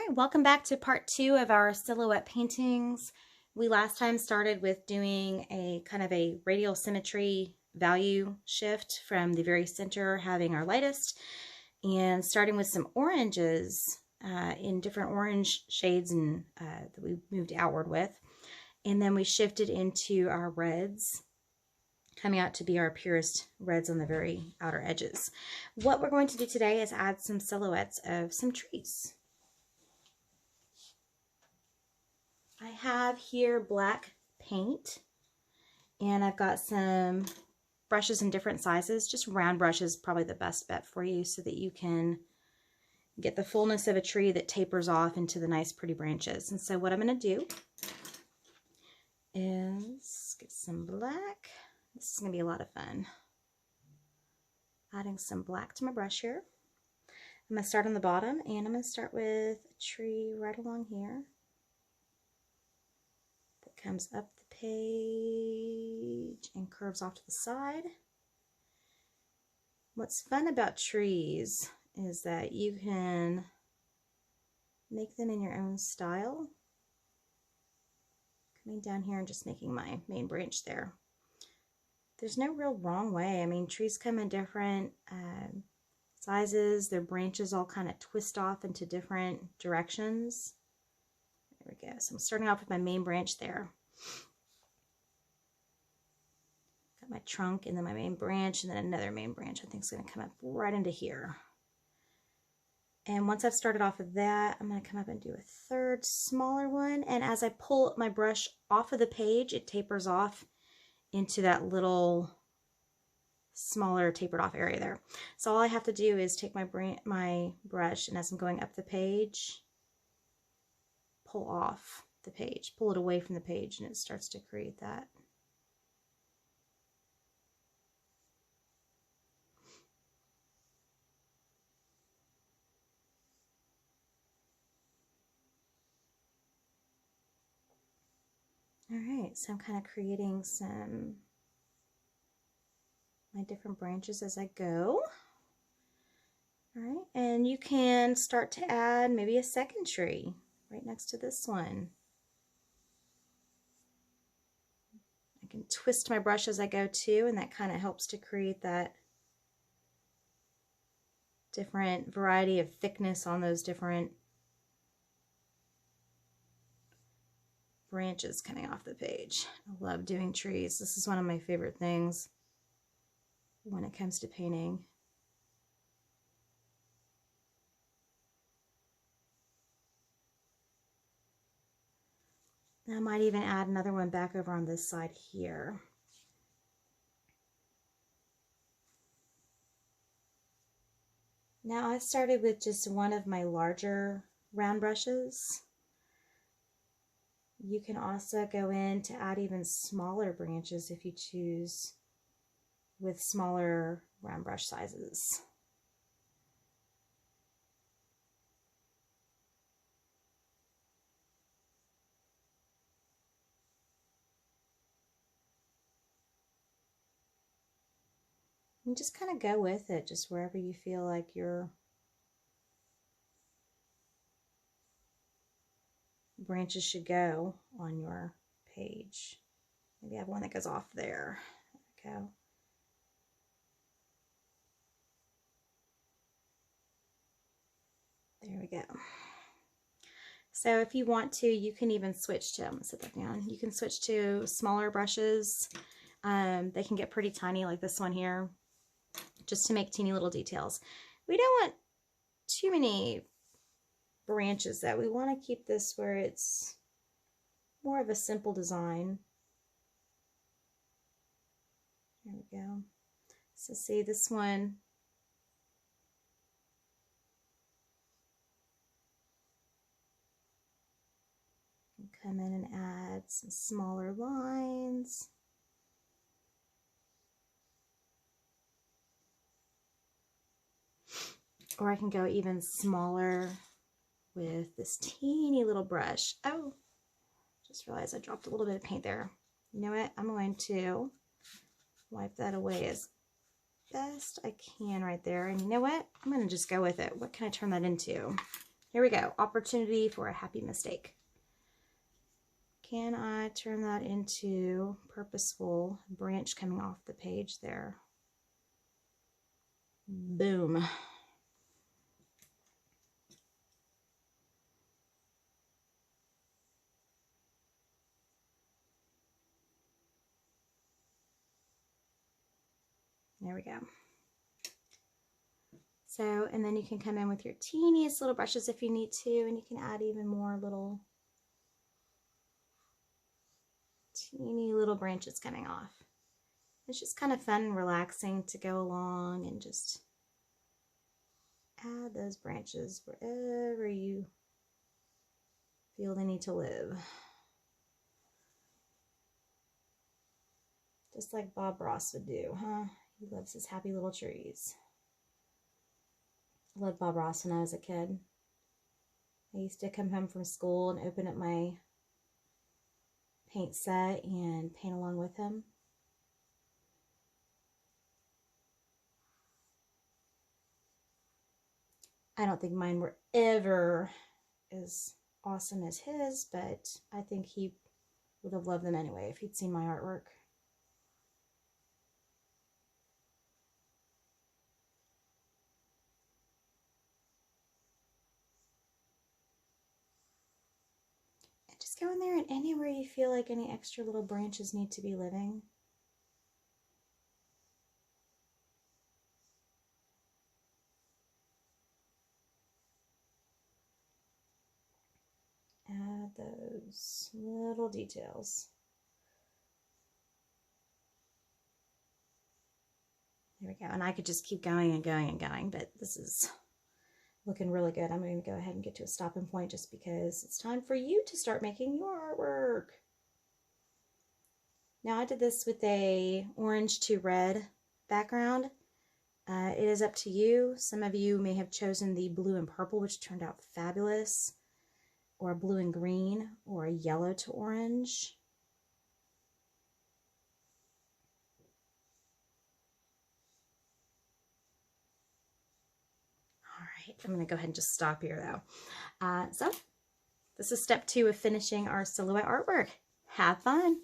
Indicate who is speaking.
Speaker 1: right, welcome back to part 2 of our silhouette paintings. We last time started with doing a kind of a radial symmetry value shift from the very center, having our lightest, and starting with some oranges in different orange shades and that we moved outward with. And then we shifted into our reds, coming out to be our purest reds on the very outer edges. What we're going to do today is add some silhouettes of some trees. I have here black paint, and I've got some brushes in different sizes. Just round brushes, probably the best bet for you, so that you can get the fullness of a tree that tapers off into the nice pretty branches. And so what I'm going to do is get some black. This is going to be a lot of fun. Adding some black to my brush here. I'm going to start on the bottom, and I'm going to start with a tree right along here. Comes up the page and curves off to the side. What's fun about trees is that you can make them in your own style. Coming down here and just making my main branch there. There's no real wrong way. I mean, trees come in different sizes. Their branches all kind of twist off into different directions. There we go. So I'm starting off with my main branch there. Got my trunk and then my main branch and then another main branch I think is going to come up right into here. And once I've started off with that, I'm going to come up and do a third smaller one. And as I pull my brush off of the page, it tapers off into that little smaller tapered off area there. So all I have to do is take my brush, and as I'm going up the page, pull off the page, pull it away from the page, and it starts to create that. All right, so I'm kind of creating my different branches as I go. All right, and you can start to add maybe a second tree right next to this one. I can twist my brush as I go too, and that kind of helps to create that different variety of thickness on those different branches coming off the page. I love doing trees. This is one of my favorite things when it comes to painting. I might even add another one back over on this side here. Now I started with just one of my larger round brushes. You can also go in to add even smaller branches if you choose, with smaller round brush sizes. And just kind of go with it, just wherever you feel like your branches should go on your page. Maybe I have one that goes off there. There we go. There we go. So if you want to, you can even switch to, I'm gonna sit that down. You can switch to smaller brushes. They can get pretty tiny, like this one here, just to make teeny little details. We don't want too many branches though. We want to keep this where it's more of a simple design. There we go. So see this one. Come in and add some smaller lines. Or I can go even smaller with this teeny little brush. Oh, just realized I dropped a little bit of paint there. You know what? I'm going to wipe that away as best I can right there. And you know what? I'm going to just go with it. What can I turn that into? Here we go. Opportunity for a happy mistake. Can I turn that into purposeful branch coming off the page there? Boom. There we go. So, and then you can come in with your teeniest little brushes if you need to, and you can add even more little teeny little branches coming off. It's just kind of fun and relaxing to go along and just add those branches wherever you feel they need to live. Just like Bob Ross would do, huh? He loves his happy little trees. I loved Bob Ross when I was a kid. I used to come home from school and open up my paint set and paint along with him. I don't think mine were ever as awesome as his, but I think he would have loved them anyway if he'd seen my artwork. And just go in there and anywhere you feel like any extra little branches need to be living. Add those little details. There we go. And I could just keep going and going and going, but this is looking really good. I'm going to go ahead and get to a stopping point just because it's time for you to start making your artwork. Now I did this with a orange to red background. It is up to you. Some of you may have chosen the blue and purple, which turned out fabulous, or blue and green, or a yellow to orange. All right, I'm going to go ahead and just stop here though. So this is step 2 of finishing our silhouette artwork. Have fun.